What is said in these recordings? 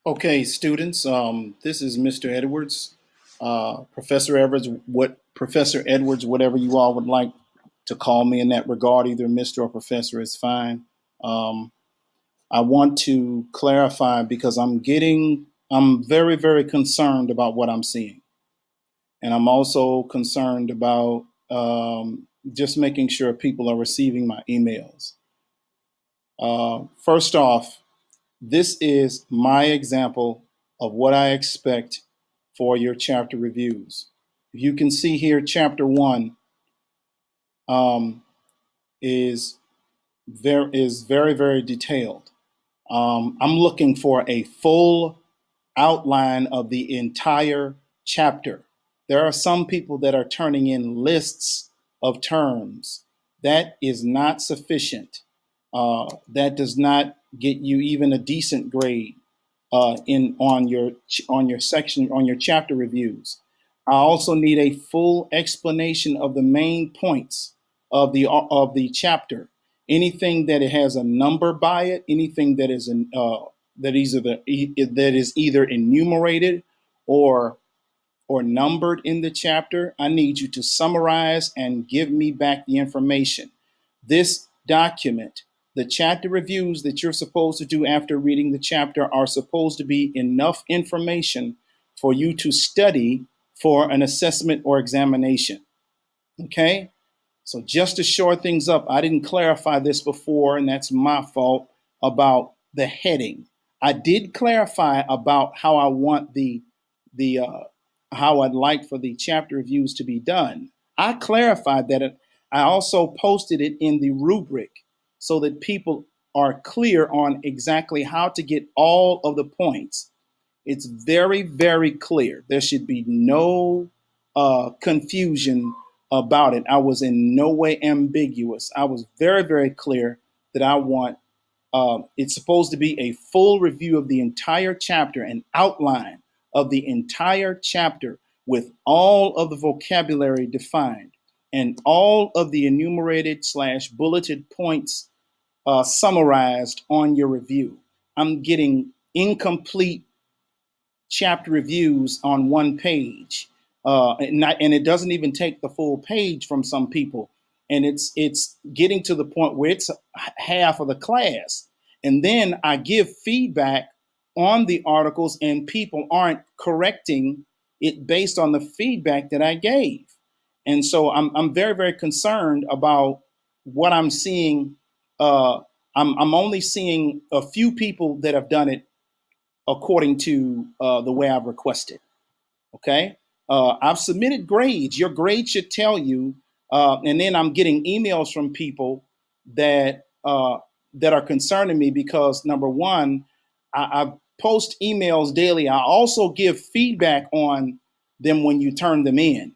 Okay, students, this is Mr. Edwards, Professor Edwards, Professor Edwards, whatever you all would like to call me in that regard, either Mr. or Professor is fine. Um, I want to clarify because I'm very, very concerned about what I'm seeing. And I'm also concerned about just making sure people are receiving my emails. First off, this is my example of what I expect for your chapter reviews. You can see here, chapter one um, is very, very detailed. I'm looking for a full outline of the entire chapter. There are some people that are turning in lists of terms. That is not sufficient. That does not get you even a decent grade in on your section on your chapter reviews. I also need a full explanation of the main points of the chapter. Anything that it has a number by it, anything that is that is either enumerated or numbered in the chapter, I need you to summarize and give me back the information. This document, the chapter reviews that you're supposed to do after reading the chapter, are supposed to be enough information for you to study for an assessment or examination. Okay? So, just to shore things up, I didn't clarify this before, and that's my fault about the heading. I did clarify about how I want the how I'd like for the chapter reviews to be done. I clarified that. I also posted it in the rubric so that people are clear on exactly how to get all of the points. It's very, very clear. There should be no confusion about it. I was in no way ambiguous. I was very, very clear that I want it's supposed to be a full review of the entire chapter, an outline of the entire chapter with all of the vocabulary defined and all of the enumerated slash bulleted points summarized on your review. I'm getting incomplete chapter reviews on one page, and it doesn't even take the full page from some people, and it's getting to the point where it's half of the class, and then I give feedback on the articles, and people aren't correcting it based on the feedback that I gave, and so I'm very, very concerned about what I'm seeing. I'm only seeing a few people that have done it according to the way I've requested. Okay. I've submitted grades. Your grade should tell you. And then I'm getting emails from people that are concerning me because number one, I post emails daily. I also give feedback on them when you turn them in.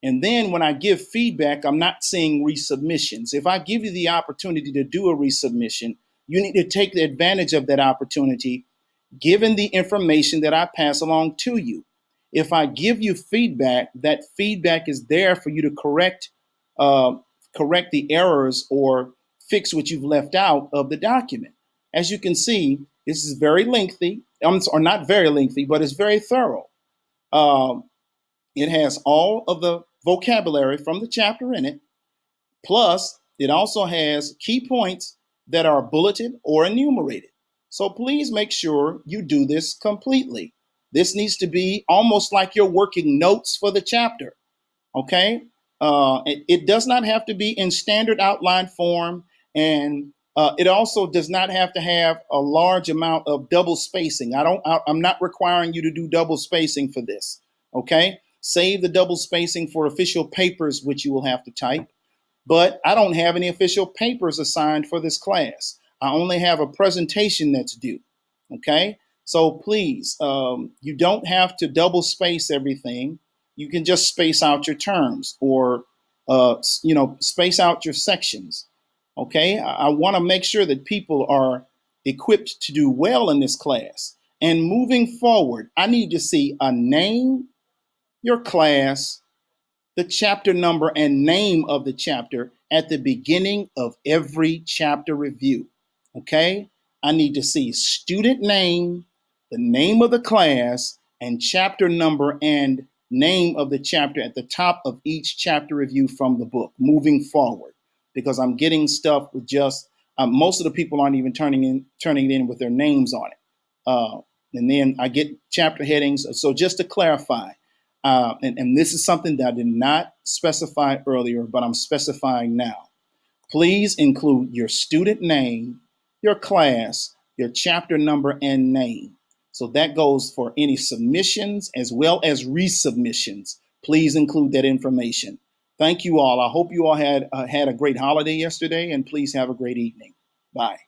And then when I give feedback, I'm not seeing resubmissions. If I give you the opportunity to do a resubmission, you need to take the advantage of that opportunity given the information that I pass along to you. If I give you feedback, that feedback is there for you to uh, correct the errors or fix what you've left out of the document. As you can see, this is very lengthy, or not very lengthy, but it's very thorough. Um, it has all of the vocabulary from the chapter in it. Plus, it also has key points that are bulleted or enumerated. So please make sure you do this completely. This needs to be almost like you're working notes for the chapter. Okay? It does not have to be in standard outline form, and it also does not have to have a large amount of double spacing. I'm not requiring you to do double spacing for this. Okay? Save the double spacing for official papers, which you will have to type. But I don't have any official papers assigned for this class. I only have a presentation that's due. Okay. So please, you don't have to double space everything. You can just space out your terms or, space out your sections. Okay. I want to make sure that people are equipped to do well in this class. And moving forward, I need to see a name, your class, the chapter number and name of the chapter at the beginning of every chapter review. Okay? I need to see student name, the name of the class and chapter number and name of the chapter at the top of each chapter review from the book moving forward, because I'm getting stuff with just most of the people aren't even turning it in with their names on it. And then I get chapter headings. So just to clarify, and this is something that I did not specify earlier, but I'm specifying now. Please include your student name, your class, your chapter number, and name. So that goes for any submissions as well as resubmissions. Please include that information. Thank you all. I hope you all had a great holiday yesterday, and please have a great evening. Bye.